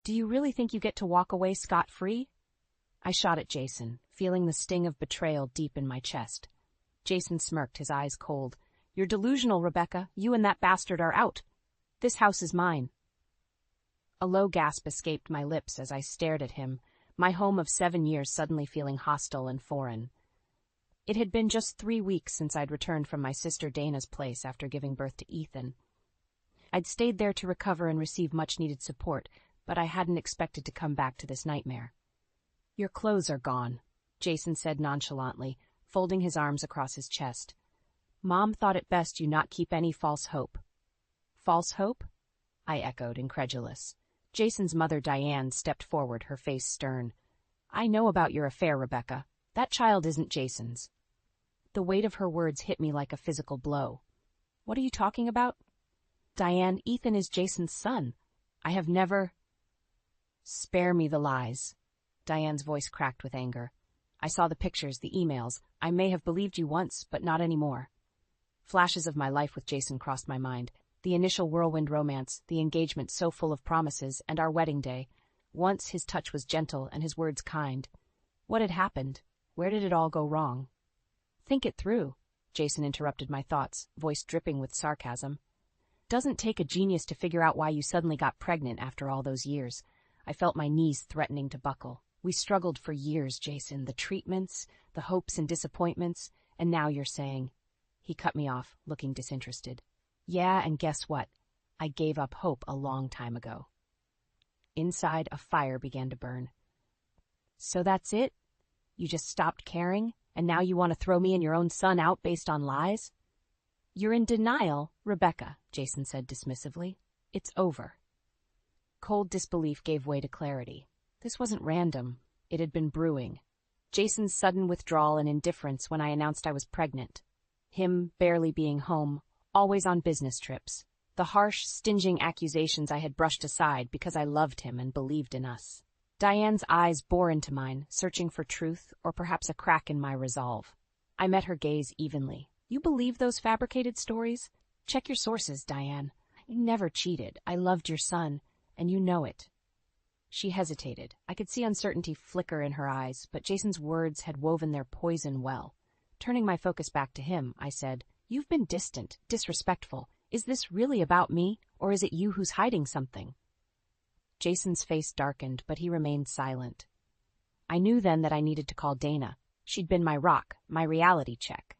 Do you really think you get to walk away scot-free? I shot at Jason, feeling the sting of betrayal deep in my chest. Jason smirked, his eyes cold. You're delusional, Rebecca. You and that bastard are out. This house is mine. A low gasp escaped my lips as I stared at him, my home of 7 years suddenly feeling hostile and foreign. It had been just 3 weeks since I'd returned from my sister Dana's place after giving birth to Ethan. I'd stayed there to recover and receive much-needed support, but I hadn't expected to come back to this nightmare. Your clothes are gone, Jason said nonchalantly, folding his arms across his chest. Mom thought it best you not keep any false hope. False hope? I echoed, incredulous. Jason's mother, Diane, stepped forward, her face stern. I know about your affair, Rebecca. That child isn't Jason's. The weight of her words hit me like a physical blow. What are you talking about? Diane, Ethan is Jason's son. I have never... Spare me the lies. Diane's voice cracked with anger. I saw the pictures, the emails. I may have believed you once, but not anymore. Flashes of my life with Jason crossed my mind. The initial whirlwind romance, the engagement so full of promises, and our wedding day. Once his touch was gentle and his words kind. What had happened? Where did it all go wrong? Think it through, Jason interrupted my thoughts, voice dripping with sarcasm. Doesn't take a genius to figure out why you suddenly got pregnant after all those years. I felt my knees threatening to buckle. We struggled for years, Jason, the treatments, the hopes and disappointments, and now you're saying... He cut me off, looking disinterested. Yeah, and guess what? I gave up hope a long time ago. Inside, a fire began to burn. So that's it? You just stopped caring, and now you want to throw me and your own son out based on lies? You're in denial, Rebecca, Jason said dismissively. It's over. Cold disbelief gave way to clarity. This wasn't random. It had been brewing. Jason's sudden withdrawal and indifference when I announced I was pregnant. Him barely being home, always on business trips. The harsh, stinging accusations I had brushed aside because I loved him and believed in us. Diane's eyes bore into mine, searching for truth or perhaps a crack in my resolve. I met her gaze evenly. You believe those fabricated stories? Check your sources, Diane. I never cheated. I loved your son, and you know it. She hesitated. I could see uncertainty flicker in her eyes, but Jason's words had woven their poison well. Turning my focus back to him, I said, You've been distant, disrespectful. Is this really about me, or is it you who's hiding something? Jason's face darkened, but he remained silent. I knew then that I needed to call Dana. She'd been my rock, my reality check.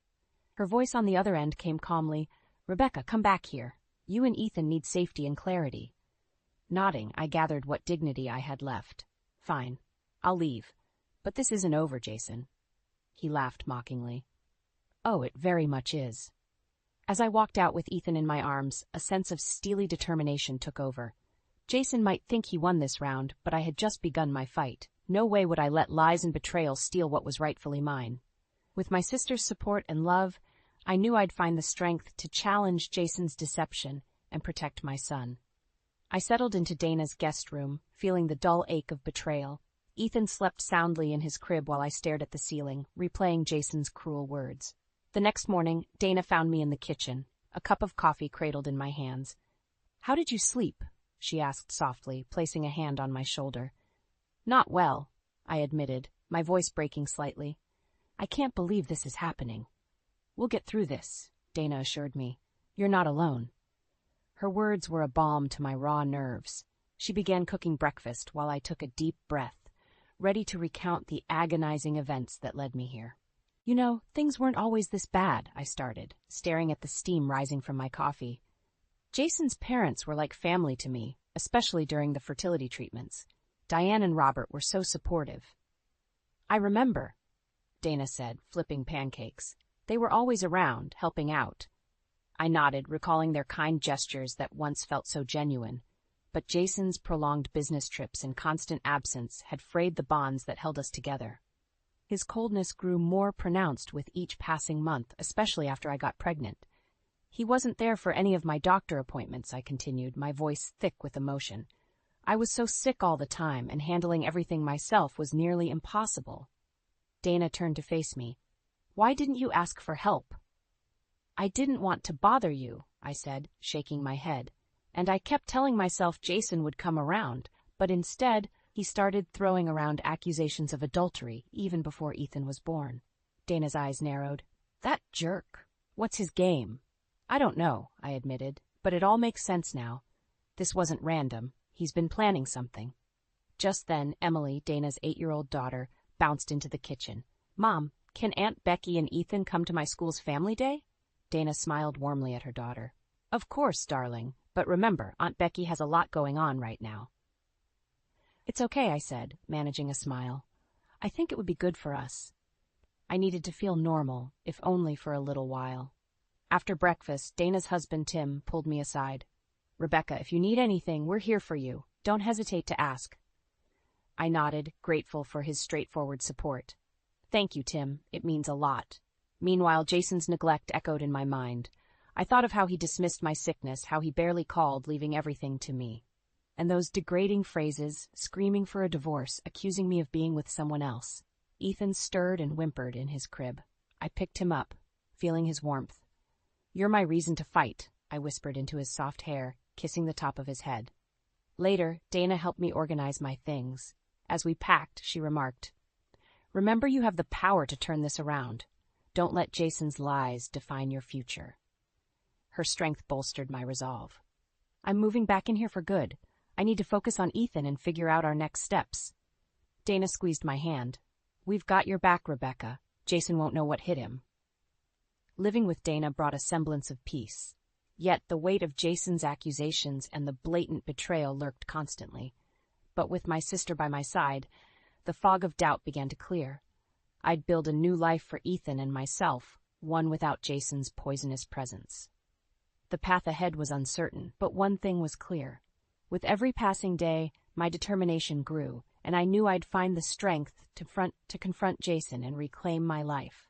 Her voice on the other end came calmly, Rebecca, come back here. You and Ethan need safety and clarity. Nodding, I gathered what dignity I had left. Fine, I'll leave. But this isn't over, Jason. He laughed mockingly. Oh, it very much is. As I walked out with Ethan in my arms, a sense of steely determination took over. Jason might think he won this round, but I had just begun my fight. No way would I let lies and betrayal steal what was rightfully mine. With my sister's support and love, I knew I'd find the strength to challenge Jason's deception and protect my son. I settled into Dana's guest room, feeling the dull ache of betrayal. Ethan slept soundly in his crib while I stared at the ceiling, replaying Jason's cruel words. The next morning, Dana found me in the kitchen, a cup of coffee cradled in my hands. How did you sleep? She asked softly, placing a hand on my shoulder. Not well, I admitted, my voice breaking slightly. I can't believe this is happening. We'll get through this, Dana assured me. You're not alone. Her words were a balm to my raw nerves. She began cooking breakfast while I took a deep breath, ready to recount the agonizing events that led me here. You know, things weren't always this bad, I started, staring at the steam rising from my coffee. Jason's parents were like family to me, especially during the fertility treatments. Diane and Robert were so supportive. I remember, Dana said, flipping pancakes. They were always around, helping out. I nodded, recalling their kind gestures that once felt so genuine. But Jason's prolonged business trips and constant absence had frayed the bonds that held us together. His coldness grew more pronounced with each passing month, especially after I got pregnant. He wasn't there for any of my doctor appointments, I continued, my voice thick with emotion. I was so sick all the time, and handling everything myself was nearly impossible. Dana turned to face me. Why didn't you ask for help? I didn't want to bother you, I said, shaking my head, and I kept telling myself Jason would come around, but instead, he started throwing around accusations of adultery even before Ethan was born. Dana's eyes narrowed. That jerk. What's his game? I don't know, I admitted, but it all makes sense now. This wasn't random. He's been planning something. Just then, Emily, Dana's 8-year-old daughter, bounced into the kitchen. Mom, can Aunt Becky and Ethan come to my school's family day? Dana smiled warmly at her daughter. Of course, darling, but remember, Aunt Becky has a lot going on right now. It's okay, I said, managing a smile. I think it would be good for us. I needed to feel normal, if only for a little while. After breakfast, Dana's husband, Tim, pulled me aside. Rebecca, if you need anything, we're here for you. Don't hesitate to ask. I nodded, grateful for his straightforward support. Thank you, Tim. It means a lot. Meanwhile, Jason's neglect echoed in my mind. I thought of how he dismissed my sickness, how he barely called, leaving everything to me. And those degrading phrases, screaming for a divorce, accusing me of being with someone else. Ethan stirred and whimpered in his crib. I picked him up, feeling his warmth. You're my reason to fight, I whispered into his soft hair, kissing the top of his head. Later, Dana helped me organize my things. As we packed, she remarked, Remember, you have the power to turn this around. Don't let Jason's lies define your future. Her strength bolstered my resolve. I'm moving back in here for good. I need to focus on Ethan and figure out our next steps. Dana squeezed my hand. We've got your back, Rebecca. Jason won't know what hit him. Living with Dana brought a semblance of peace. Yet the weight of Jason's accusations and the blatant betrayal lurked constantly. But with my sister by my side, the fog of doubt began to clear. I'd build a new life for Ethan and myself, one without Jason's poisonous presence. The path ahead was uncertain, but one thing was clear. With every passing day, my determination grew, and I knew I'd find the strength to confront Jason and reclaim my life.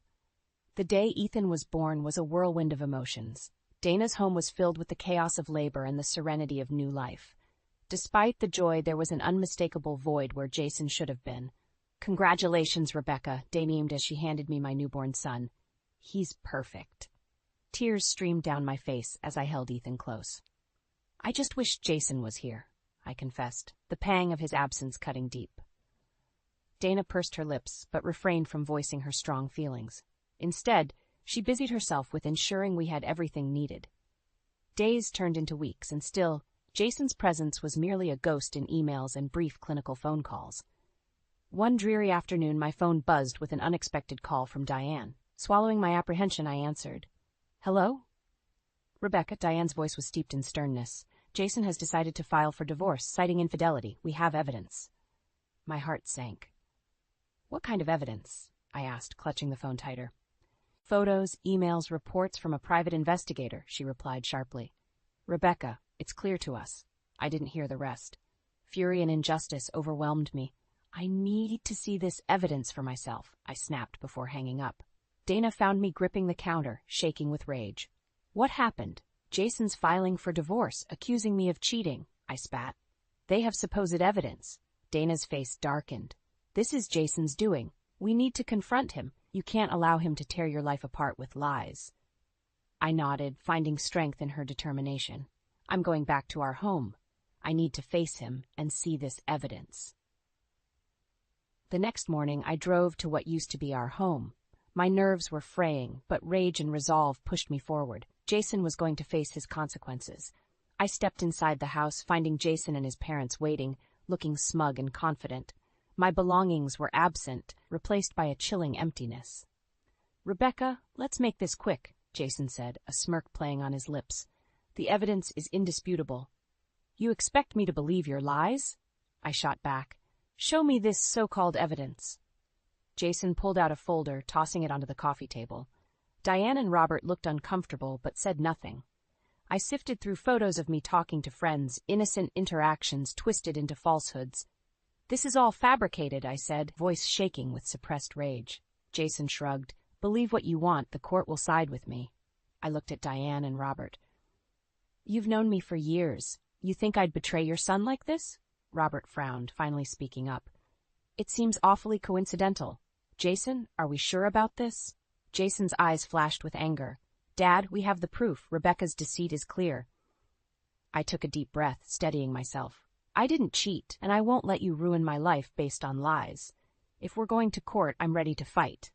The day Ethan was born was a whirlwind of emotions. Dana's home was filled with the chaos of labor and the serenity of new life. Despite the joy, there was an unmistakable void where Jason should have been. Congratulations, Rebecca, Dana beamed as she handed me my newborn son. He's perfect. Tears streamed down my face as I held Ethan close. I just wish Jason was here, I confessed, the pang of his absence cutting deep. Dana pursed her lips, but refrained from voicing her strong feelings. Instead, she busied herself with ensuring we had everything needed. Days turned into weeks, and still, Jason's presence was merely a ghost in emails and brief clinical phone calls. One dreary afternoon, my phone buzzed with an unexpected call from Diane. Swallowing my apprehension, I answered. Hello? Rebecca, Diane's voice was steeped in sternness. Jason has decided to file for divorce, citing infidelity. We have evidence. My heart sank. What kind of evidence? I asked, clutching the phone tighter. Photos, emails, reports from a private investigator, she replied sharply. Rebecca, it's clear to us. I didn't hear the rest. Fury and injustice overwhelmed me. I need to see this evidence for myself, I snapped before hanging up. Dana found me gripping the counter, shaking with rage. What happened? Jason's filing for divorce, accusing me of cheating, I spat. They have supposed evidence. Dana's face darkened. This is Jason's doing. We need to confront him. You can't allow him to tear your life apart with lies. I nodded, finding strength in her determination. I'm going back to our home. I need to face him and see this evidence. The next morning, I drove to what used to be our home. My nerves were fraying, but rage and resolve pushed me forward. Jason was going to face his consequences. I stepped inside the house, finding Jason and his parents waiting, looking smug and confident. My belongings were absent, replaced by a chilling emptiness. Rebecca, let's make this quick, Jason said, a smirk playing on his lips. The evidence is indisputable. You expect me to believe your lies? I shot back. Show me this so-called evidence. Jason pulled out a folder, tossing it onto the coffee table. Diane and Robert looked uncomfortable, but said nothing. I sifted through photos of me talking to friends, innocent interactions twisted into falsehoods. This is all fabricated, I said, voice shaking with suppressed rage. Jason shrugged. Believe what you want, the court will side with me. I looked at Diane and Robert. You've known me for years. You think I'd betray your son like this? Robert frowned, finally speaking up. It seems awfully coincidental. Jason, are we sure about this? Jason's eyes flashed with anger. Dad, we have the proof. Rebecca's deceit is clear. I took a deep breath, steadying myself. I didn't cheat, and I won't let you ruin my life based on lies. If we're going to court, I'm ready to fight.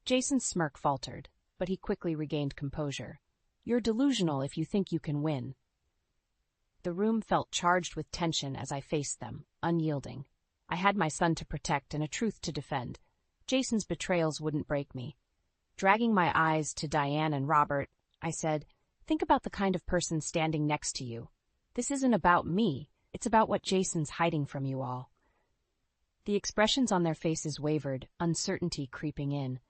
Jason's smirk faltered, but he quickly regained composure. You're delusional if you think you can win. The room felt charged with tension as I faced them, unyielding. I had my son to protect and a truth to defend. Jason's betrayals wouldn't break me. Dragging my eyes to Diane and Robert, I said, think about the kind of person standing next to you. This isn't about me. It's about what Jason's hiding from you all. The expressions on their faces wavered, uncertainty creeping in.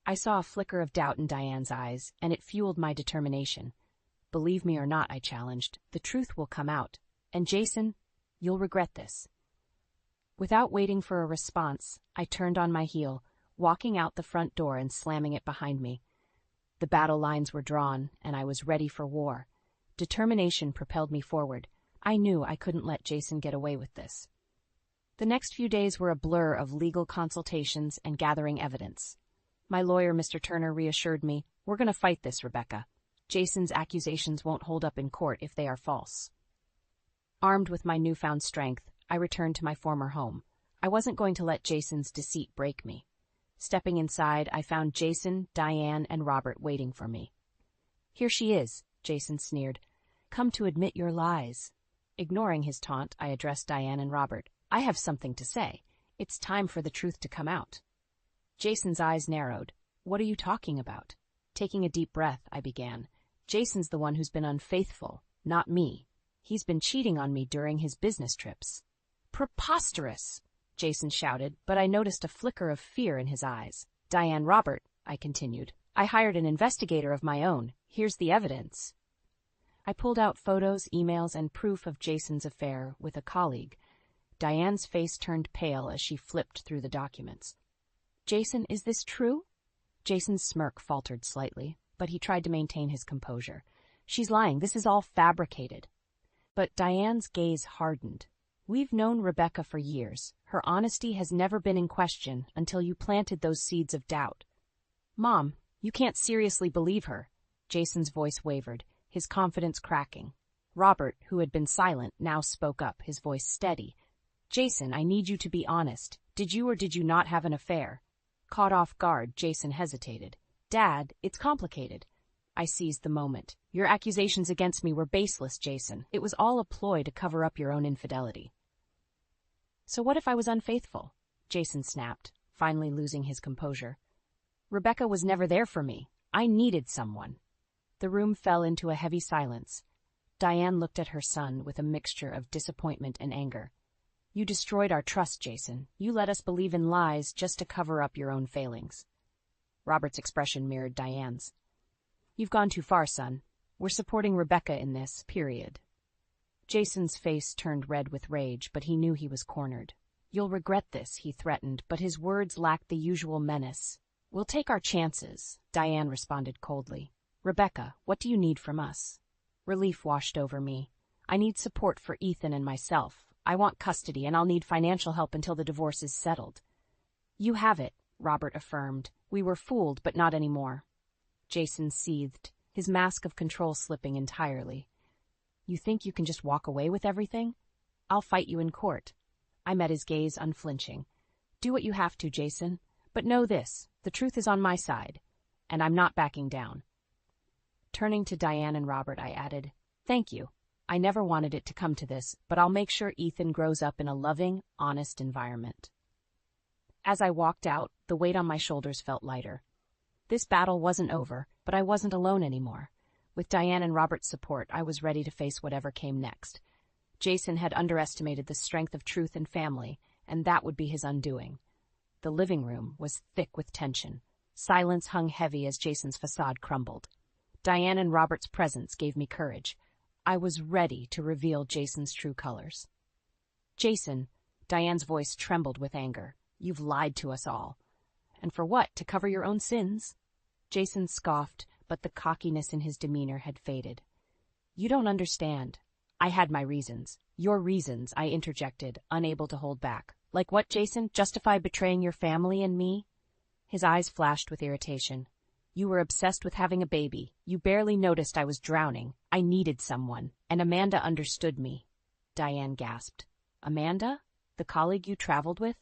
I saw a flicker of doubt in Diane's eyes, and it fueled my determination. Believe me or not, I challenged, the truth will come out. And Jason, you'll regret this. Without waiting for a response, I turned on my heel, walking out the front door and slamming it behind me. The battle lines were drawn, and I was ready for war. Determination propelled me forward. I knew I couldn't let Jason get away with this. The next few days were a blur of legal consultations and gathering evidence. My lawyer, Mr. Turner, reassured me, we're going to fight this, Rebecca. Jason's accusations won't hold up in court if they are false. Armed with my newfound strength, I returned to my former home. I wasn't going to let Jason's deceit break me. Stepping inside, I found Jason, Diane, and Robert waiting for me. Here she is, Jason sneered. Come to admit your lies. Ignoring his taunt, I addressed Diane and Robert. I have something to say. It's time for the truth to come out. Jason's eyes narrowed. What are you talking about? Taking a deep breath, I began. Jason's the one who's been unfaithful, not me. He's been cheating on me during his business trips. Preposterous! Jason shouted, but I noticed a flicker of fear in his eyes. Diane, Robert, I continued. I hired an investigator of my own. Here's the evidence. I pulled out photos, emails, and proof of Jason's affair with a colleague. Diane's face turned pale as she flipped through the documents. Jason, is this true? Jason's smirk faltered slightly, but he tried to maintain his composure. She's lying. This is all fabricated. But Diane's gaze hardened. We've known Rebecca for years. Her honesty has never been in question until you planted those seeds of doubt. Mom, you can't seriously believe her. Jason's voice wavered, his confidence cracking. Robert, who had been silent, now spoke up, his voice steady. Jason, I need you to be honest. Did you or did you not have an affair? Caught off guard, Jason hesitated. Dad, it's complicated. I seized the moment. Your accusations against me were baseless, Jason. It was all a ploy to cover up your own infidelity. So what if I was unfaithful? Jason snapped, finally losing his composure. Rebecca was never there for me. I needed someone. The room fell into a heavy silence. Diane looked at her son with a mixture of disappointment and anger. You destroyed our trust, Jason. You let us believe in lies just to cover up your own failings. Robert's expression mirrored Diane's. You've gone too far, son. We're supporting Rebecca in this, period. Jason's face turned red with rage, but he knew he was cornered. You'll regret this, he threatened, but his words lacked the usual menace. We'll take our chances, Diane responded coldly. Rebecca, what do you need from us? Relief washed over me. I need support for Ethan and myself. I want custody, and I'll need financial help until the divorce is settled. You have it, Robert affirmed. We were fooled, but not anymore. Jason seethed, his mask of control slipping entirely. You think you can just walk away with everything? I'll fight you in court. I met his gaze unflinching. Do what you have to, Jason. But know this, the truth is on my side, and I'm not backing down. Turning to Diane and Robert, I added, Thank you. I never wanted it to come to this, but I'll make sure Ethan grows up in a loving, honest environment. As I walked out, the weight on my shoulders felt lighter. This battle wasn't over, but I wasn't alone anymore. With Diane and Robert's support, I was ready to face whatever came next. Jason had underestimated the strength of truth and family, and that would be his undoing. The living room was thick with tension. Silence hung heavy as Jason's facade crumbled. Diane and Robert's presence gave me courage. I was ready to reveal Jason's true colors. Jason, Diane's voice trembled with anger. You've lied to us all. And for what? To cover your own sins? Jason scoffed, but the cockiness in his demeanor had faded. You don't understand. I had my reasons. Your reasons, I interjected, unable to hold back. Like what, Jason? Justify betraying your family and me? His eyes flashed with irritation. You were obsessed with having a baby. You barely noticed I was drowning. I needed someone, and Amanda understood me. Diane gasped. Amanda? The colleague you traveled with?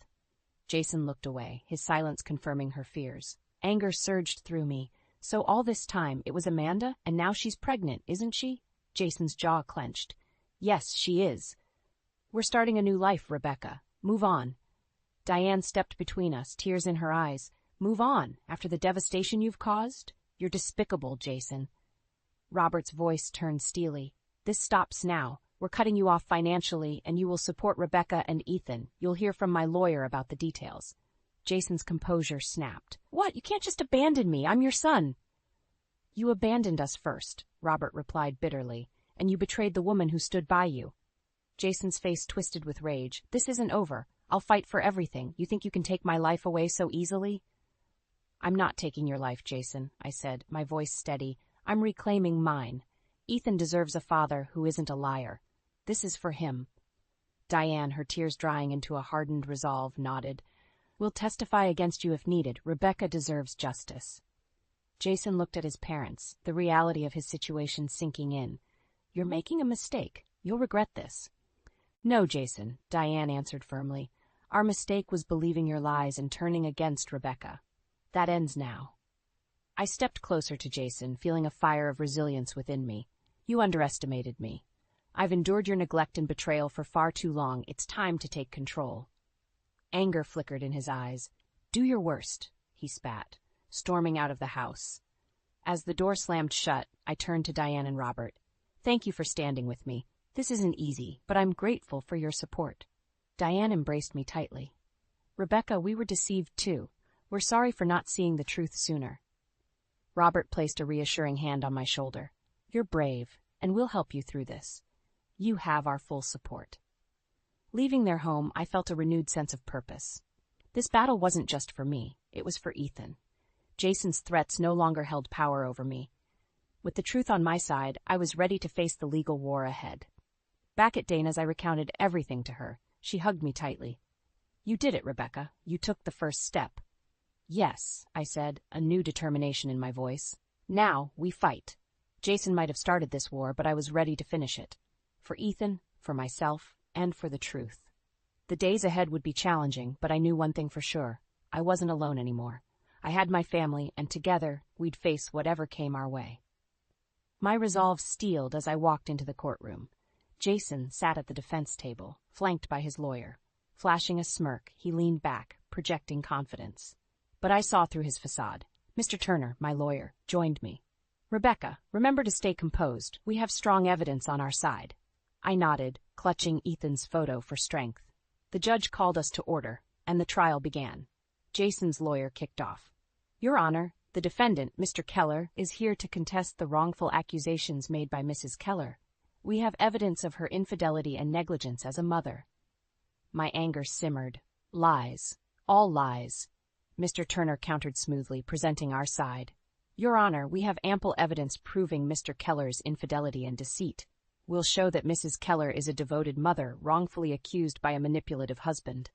Jason looked away, his silence confirming her fears. Anger surged through me. So all this time, it was Amanda, and now she's pregnant, isn't she? Jason's jaw clenched. Yes, she is. We're starting a new life, Rebecca. Move on. Diane stepped between us, tears in her eyes. Move on, after the devastation you've caused? You're despicable, Jason. Robert's voice turned steely. This stops now. We're cutting you off financially, and you will support Rebecca and Ethan. You'll hear from my lawyer about the details. Jason's composure snapped. What? You can't just abandon me. I'm your son. You abandoned us first, Robert replied bitterly, and you betrayed the woman who stood by you. Jason's face twisted with rage. This isn't over. I'll fight for everything. You think you can take my life away so easily? I'm not taking your life, Jason, I said, my voice steady. I'm reclaiming mine. Ethan deserves a father who isn't a liar. This is for him. Diane, her tears drying into a hardened resolve, nodded. We'll testify against you if needed. Rebecca deserves justice. Jason looked at his parents, the reality of his situation sinking in. You're making a mistake. You'll regret this. No, Jason, Diane answered firmly. Our mistake was believing your lies and turning against Rebecca. That ends now. I stepped closer to Jason, feeling a fire of resilience within me. You underestimated me. I've endured your neglect and betrayal for far too long. It's time to take control. Anger flickered in his eyes. Do your worst, he spat, storming out of the house. As the door slammed shut, I turned to Diane and Robert. Thank you for standing with me. This isn't easy, but I'm grateful for your support. Diane embraced me tightly. Rebecca, we were deceived too. We're sorry for not seeing the truth sooner. Robert placed a reassuring hand on my shoulder. You're brave, and we'll help you through this. You have our full support. Leaving their home, I felt a renewed sense of purpose. This battle wasn't just for me, it was for Ethan. Jason's threats no longer held power over me. With the truth on my side, I was ready to face the legal war ahead. Back at Dana's, I recounted everything to her. She hugged me tightly. You did it, Rebecca. You took the first step. Yes, I said, a new determination in my voice. Now, we fight. Jason might have started this war, but I was ready to finish it. For Ethan, for myself, and for the truth. The days ahead would be challenging, but I knew one thing for sure. I wasn't alone anymore. I had my family, and together, we'd face whatever came our way. My resolve steeled as I walked into the courtroom. Jason sat at the defense table, flanked by his lawyer. Flashing a smirk, he leaned back, projecting confidence. But I saw through his facade. Mr. Turner, my lawyer, joined me. Rebecca, remember to stay composed. We have strong evidence on our side. I nodded, clutching Ethan's photo for strength. The judge called us to order, and the trial began. Jason's lawyer kicked off. Your Honor, the defendant, Mr. Keller, is here to contest the wrongful accusations made by Mrs. Keller. We have evidence of her infidelity and negligence as a mother. My anger simmered. Lies. All lies. Mr. Turner countered smoothly, presenting our side. Your Honor, we have ample evidence proving Mr. Keller's infidelity and deceit. We'll show that Mrs. Keller is a devoted mother, wrongfully accused by a manipulative husband.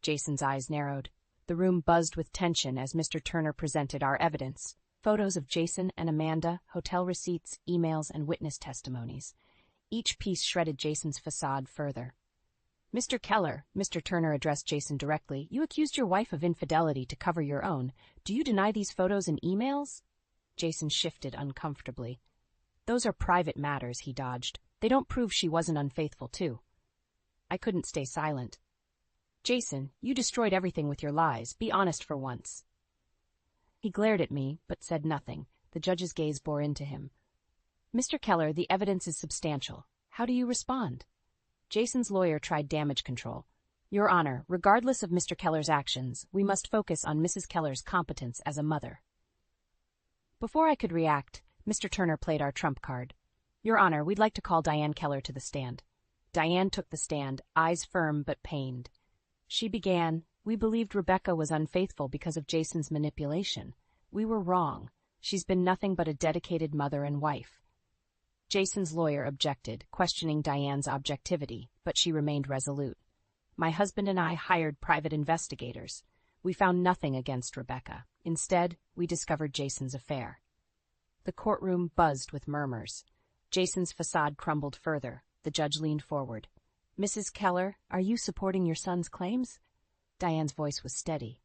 Jason's eyes narrowed. The room buzzed with tension as Mr. Turner presented our evidence. Photos of Jason and Amanda, hotel receipts, emails, and witness testimonies. Each piece shredded Jason's facade further. Mr. Keller, Mr. Turner addressed Jason directly, you accused your wife of infidelity to cover your own. Do you deny these photos and emails? Jason shifted uncomfortably. Those are private matters, he dodged. They don't prove she wasn't unfaithful, too. I couldn't stay silent. Jason, you destroyed everything with your lies. Be honest for once. He glared at me, but said nothing. The judge's gaze bore into him. Mr. Keller, the evidence is substantial. How do you respond? Jason's lawyer tried damage control. Your Honor, regardless of Mr. Keller's actions, we must focus on Mrs. Keller's competence as a mother. Before I could react, Mr. Turner played our trump card. Your Honor, we'd like to call Diane Keller to the stand. Diane took the stand, eyes firm but pained. She began, we believed Rebecca was unfaithful because of Jason's manipulation. We were wrong. She's been nothing but a dedicated mother and wife. Jason's lawyer objected, questioning Diane's objectivity, but she remained resolute. My husband and I hired private investigators. We found nothing against Rebecca. Instead, we discovered Jason's affair. The courtroom buzzed with murmurs. Jason's facade crumbled further. The judge leaned forward. Mrs. Keller, are you supporting your son's claims? Diane's voice was steady.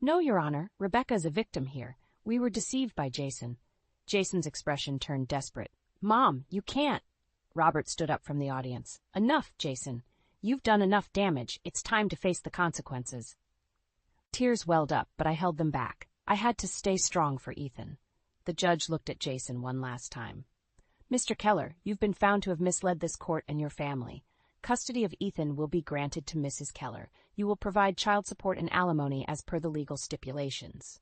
No, Your Honor. Rebecca is a victim here. We were deceived by Jason. Jason's expression turned desperate. Mom, you can't. Robert stood up from the audience. Enough, Jason. You've done enough damage. It's time to face the consequences. Tears welled up, but I held them back. I had to stay strong for Ethan. The judge looked at Jason one last time. Mr. Keller, you've been found to have misled this court and your family. Custody of Ethan will be granted to Mrs. Keller. You will provide child support and alimony as per the legal stipulations.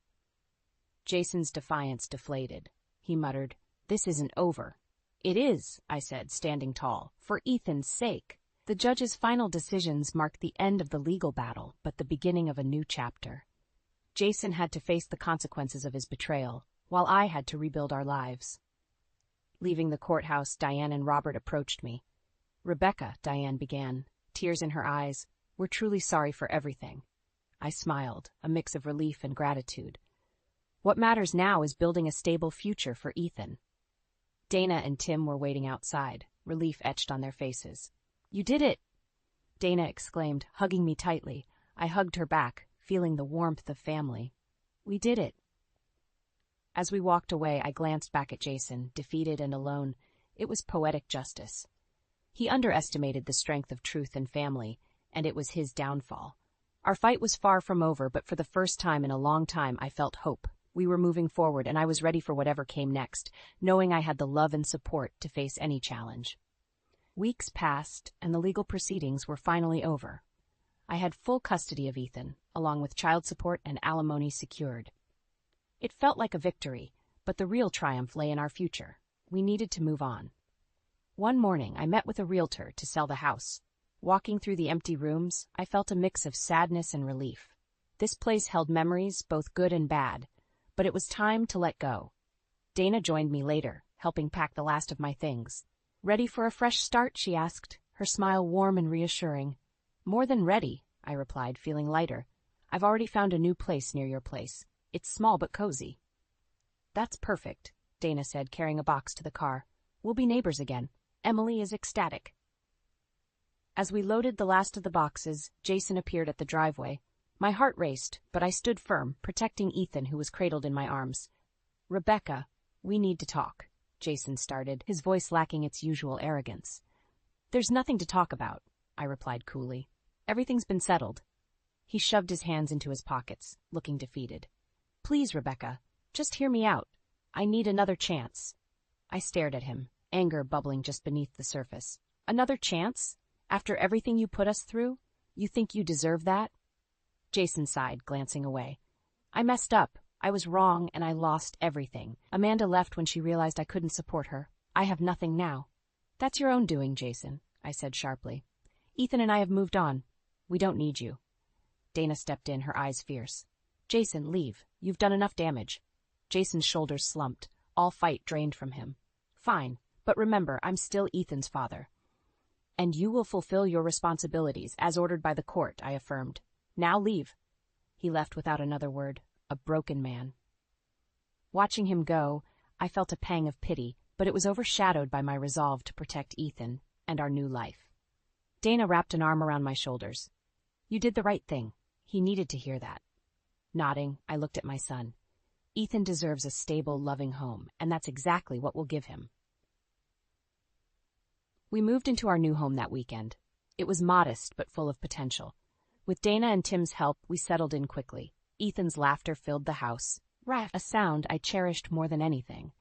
Jason's defiance deflated. He muttered, This isn't over. It is, I said, standing tall, for Ethan's sake. The judge's final decisions marked the end of the legal battle, but the beginning of a new chapter. Jason had to face the consequences of his betrayal, while I had to rebuild our lives. Leaving the courthouse, Diane and Robert approached me. Rebecca, Diane began, tears in her eyes, we're truly sorry for everything. I smiled, a mix of relief and gratitude. What matters now is building a stable future for Ethan. Dana and Tim were waiting outside, relief etched on their faces. You did it! Dana exclaimed, hugging me tightly. I hugged her back, feeling the warmth of family. We did it. As we walked away, I glanced back at Jason, defeated and alone. It was poetic justice. He underestimated the strength of truth and family, and it was his downfall. Our fight was far from over, but for the first time in a long time I felt hope. We were moving forward, and I was ready for whatever came next, knowing I had the love and support to face any challenge. Weeks passed, and the legal proceedings were finally over. I had full custody of Ethan, along with child support and alimony secured. It felt like a victory, but the real triumph lay in our future. We needed to move on. One morning, I met with a realtor to sell the house. Walking through the empty rooms, I felt a mix of sadness and relief. This place held memories, both good and bad, but it was time to let go. Dana joined me later, helping pack the last of my things. Ready for a fresh start? She asked, her smile warm and reassuring. More than ready, I replied, feeling lighter. I've already found a new place near your place. It's small but cozy. That's perfect, Dana said, carrying a box to the car. We'll be neighbors again. Emily is ecstatic. As we loaded the last of the boxes, Jason appeared at the driveway. My heart raced, but I stood firm, protecting Ethan, who was cradled in my arms. Rebecca, we need to talk, Jason started, his voice lacking its usual arrogance. There's nothing to talk about, I replied coolly. Everything's been settled. He shoved his hands into his pockets, looking defeated. Please, Rebecca, just hear me out. I need another chance. I stared at him, anger bubbling just beneath the surface. Another chance? After everything you put us through? You think you deserve that? Jason sighed, glancing away. I messed up. I was wrong, and I lost everything. Amanda left when she realized I couldn't support her. I have nothing now. That's your own doing, Jason, I said sharply. Ethan and I have moved on. We don't need you. Dana stepped in, her eyes fierce. Jason, leave. You've done enough damage. Jason's shoulders slumped. All fight drained from him. Fine, but remember, I'm still Ethan's father. And you will fulfill your responsibilities, as ordered by the court, I affirmed. Now leave. He left without another word, a broken man. Watching him go, I felt a pang of pity, but it was overshadowed by my resolve to protect Ethan and our new life. Dana wrapped an arm around my shoulders. You did the right thing. He needed to hear that. Nodding, I looked at my son. Ethan deserves a stable, loving home, and that's exactly what we'll give him. We moved into our new home that weekend. It was modest, but full of potential. With Dana and Tim's help, we settled in quickly. Ethan's laughter filled the house, a sound I cherished more than anything.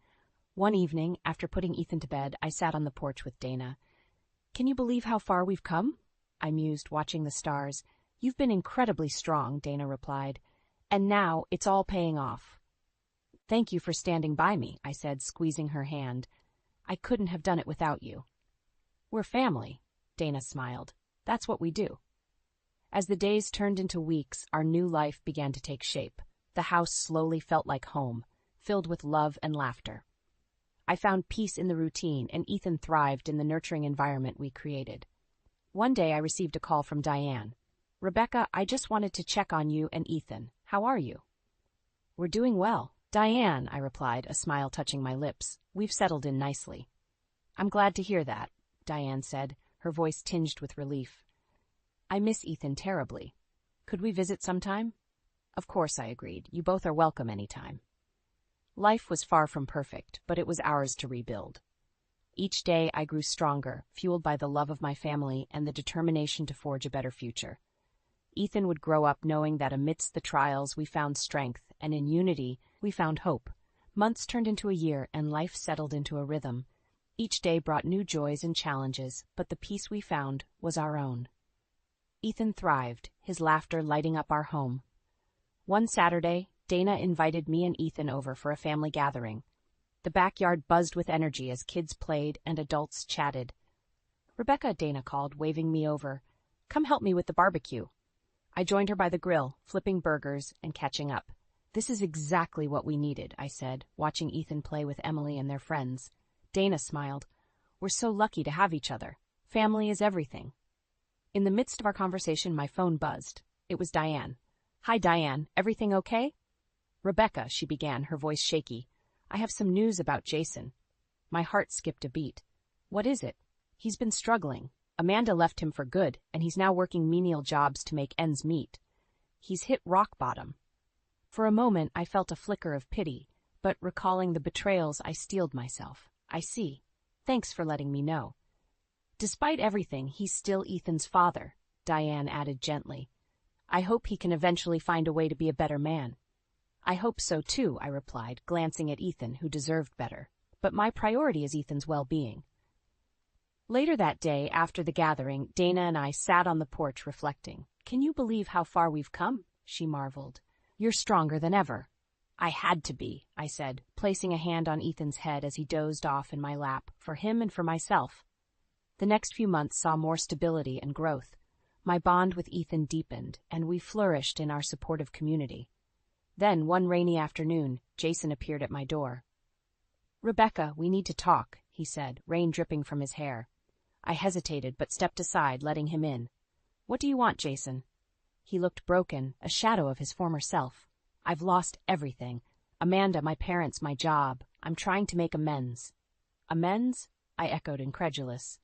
One evening, after putting Ethan to bed, I sat on the porch with Dana. Can you believe how far we've come? I mused, watching the stars. You've been incredibly strong, Dana replied. And now it's all paying off. Thank you for standing by me, I said, squeezing her hand. I couldn't have done it without you. We're family, Dana smiled. That's what we do. As the days turned into weeks, our new life began to take shape. The house slowly felt like home, filled with love and laughter. I found peace in the routine, and Ethan thrived in the nurturing environment we created. One day I received a call from Diane. Rebecca, I just wanted to check on you and Ethan. How are you? We're doing well. Diane, I replied, a smile touching my lips. We've settled in nicely. I'm glad to hear that, Diane said, her voice tinged with relief. I miss Ethan terribly. Could we visit sometime? Of course, I agreed. You both are welcome anytime. Life was far from perfect, but it was ours to rebuild. Each day I grew stronger, fueled by the love of my family and the determination to forge a better future. Ethan would grow up knowing that amidst the trials we found strength, and in unity we found hope. Months turned into a year, and life settled into a rhythm. Each day brought new joys and challenges, but the peace we found was our own. Ethan thrived, his laughter lighting up our home. One Saturday, Dana invited me and Ethan over for a family gathering. The backyard buzzed with energy as kids played and adults chatted. "Rebecca," Dana called, waving me over. "Come help me with the barbecue." I joined her by the grill, flipping burgers and catching up. "This is exactly what we needed," I said, watching Ethan play with Emily and their friends. Dana smiled. "We're so lucky to have each other. Family is everything." In the midst of our conversation, my phone buzzed. It was Diane. "Hi, Diane. Everything okay?" "Rebecca," she began, her voice shaky. "I have some news about Jason." My heart skipped a beat. "What is it?" "He's been struggling. Amanda left him for good, and he's now working menial jobs to make ends meet. He's hit rock bottom." For a moment, I felt a flicker of pity, but recalling the betrayals, I steeled myself. "I see. Thanks for letting me know." "Despite everything, he's still Ethan's father," Diane added gently. "I hope he can eventually find a way to be a better man." "I hope so too," I replied, glancing at Ethan, who deserved better. "But my priority is Ethan's well-being." Later that day, after the gathering, Dana and I sat on the porch reflecting. "Can you believe how far we've come?" she marveled. "You're stronger than ever." "I had to be," I said, placing a hand on Ethan's head as he dozed off in my lap, for him and for myself. The next few months saw more stability and growth. My bond with Ethan deepened, and we flourished in our supportive community. Then, one rainy afternoon, Jason appeared at my door. "Rebecca, we need to talk," he said, rain dripping from his hair. I hesitated, but stepped aside, letting him in. "What do you want, Jason?" He looked broken, a shadow of his former self. "I've lost everything. Amanda, my parents, my job. I'm trying to make amends." "Amends?" I echoed, incredulous.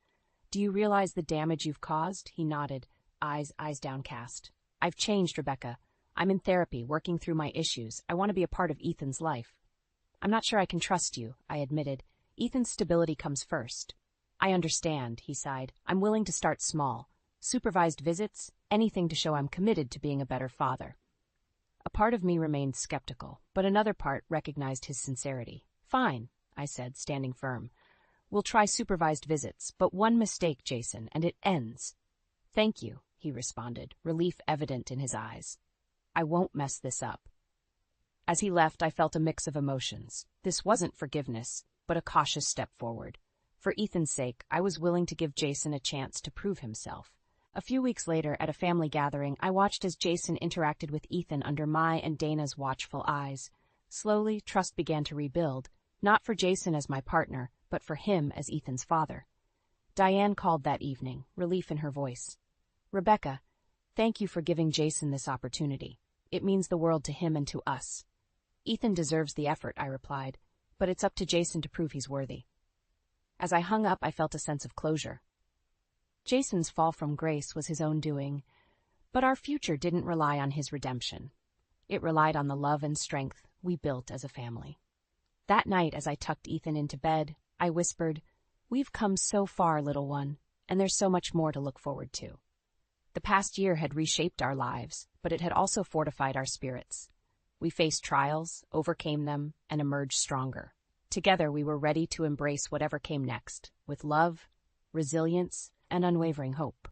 "Do you realize the damage you've caused?" He nodded, eyes downcast. "I've changed, Rebecca. I'm in therapy, working through my issues. I want to be a part of Ethan's life." "I'm not sure I can trust you," I admitted. "Ethan's stability comes first." "I understand," he sighed. "I'm willing to start small. Supervised visits, anything to show I'm committed to being a better father." A part of me remained skeptical, but another part recognized his sincerity. "Fine," I said, standing firm. "We'll try supervised visits, but one mistake, Jason, and it ends." "Thank you," he responded, relief evident in his eyes. "I won't mess this up." As he left, I felt a mix of emotions. This wasn't forgiveness, but a cautious step forward. For Ethan's sake, I was willing to give Jason a chance to prove himself. A few weeks later, at a family gathering, I watched as Jason interacted with Ethan under my and Dana's watchful eyes. Slowly, trust began to rebuild, not for Jason as my partner, but for him as Ethan's father. Diane called that evening, relief in her voice. "Rebecca, thank you for giving Jason this opportunity. It means the world to him and to us." "Ethan deserves the effort," I replied, "but it's up to Jason to prove he's worthy." As I hung up, I felt a sense of closure. Jason's fall from grace was his own doing, but our future didn't rely on his redemption. It relied on the love and strength we built as a family. That night, as I tucked Ethan into bed, I whispered, "We've come so far, little one, and there's so much more to look forward to." The past year had reshaped our lives, but it had also fortified our spirits. We faced trials, overcame them, and emerged stronger. Together, we were ready to embrace whatever came next, with love, resilience, and unwavering hope.